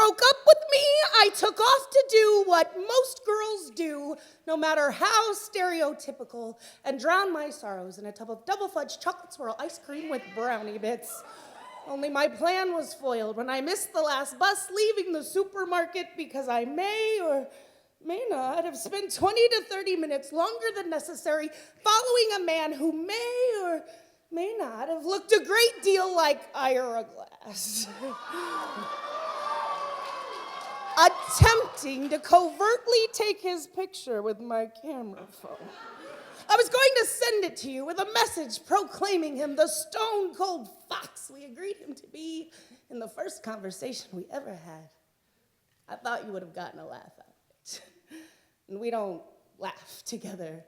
broke up with me, I took off to do what most girls do, no matter how stereotypical, and drowned my sorrows in a tub of double fudge chocolate swirl ice cream with brownie bits. Only my plan was foiled when I missed the last bus leaving the supermarket because I may or may not have spent 20 to 30 minutes longer than necessary following a man who may or may not have looked a great deal like Ira Glass. Attempting to covertly take his picture with my camera phone. I was going to send it to you with a message proclaiming him the stone-cold fox we agreed him to be in the first conversation we ever had. I thought you would have gotten a laugh out of it. And we don't laugh together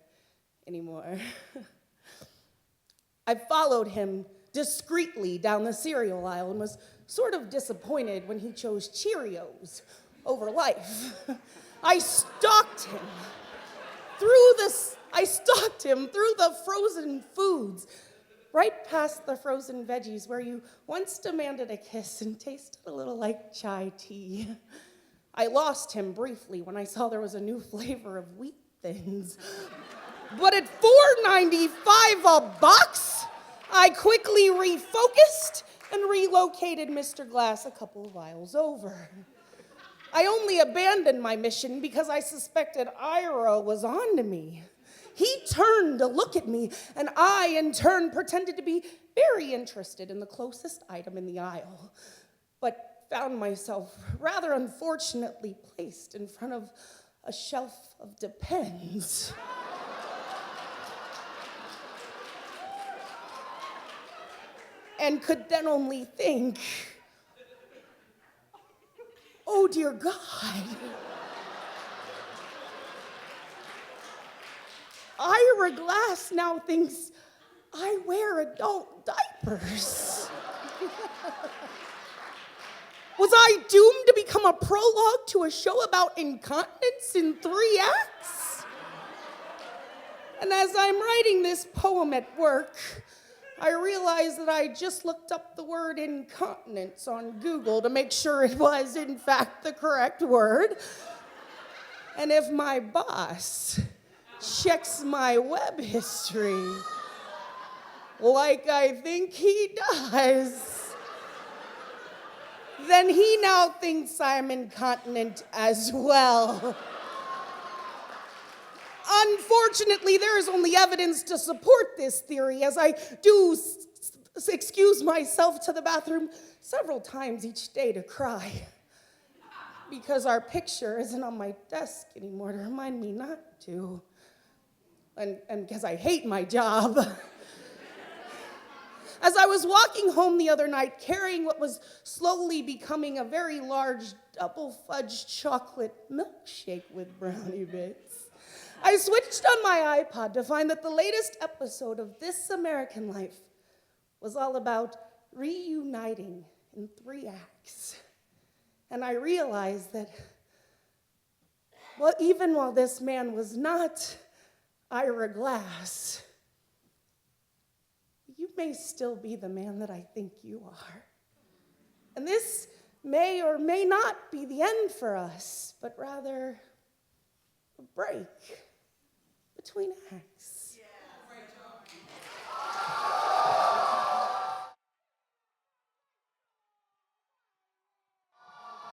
anymore. I followed him discreetly down the cereal aisle and was sort of disappointed when he chose Cheerios over life. I stalked him through the frozen foods, right past the frozen veggies where you once demanded a kiss and tasted a little like chai tea. I lost him briefly when I saw there was a new flavor of Wheat Thins. But at $4.95 a box, I quickly refocused and relocated Mr. Glass a couple of aisles over. I only abandoned my mission because I suspected Ira was on to me. He turned to look at me, and I, in turn, pretended to be very interested in the closest item in the aisle, but found myself rather unfortunately placed in front of a shelf of Depends. And could then only think, oh dear God, Ira Glass now thinks I wear adult diapers. Was I doomed to become a prologue to a show about incontinence in 3 acts? And as I'm writing this poem at work, I realized that I just looked up the word incontinence on Google to make sure it was, in fact, the correct word. And if my boss checks my web history, like I think he does, then he now thinks I'm incontinent as well. Unfortunately, there is only evidence to support this theory, as I do excuse myself to the bathroom several times each day to cry, because our picture isn't on my desk anymore to remind me not to, and because I hate my job. As I was walking home the other night, carrying what was slowly becoming a very large double fudge chocolate milkshake with brownie bits, I switched on my iPod to find that the latest episode of This American Life was all about reuniting in 3 acts. And I realized that, well, even while this man was not Ira Glass, you may still be the man that I think you are. And this may or may not be the end for us, but rather a break between acts.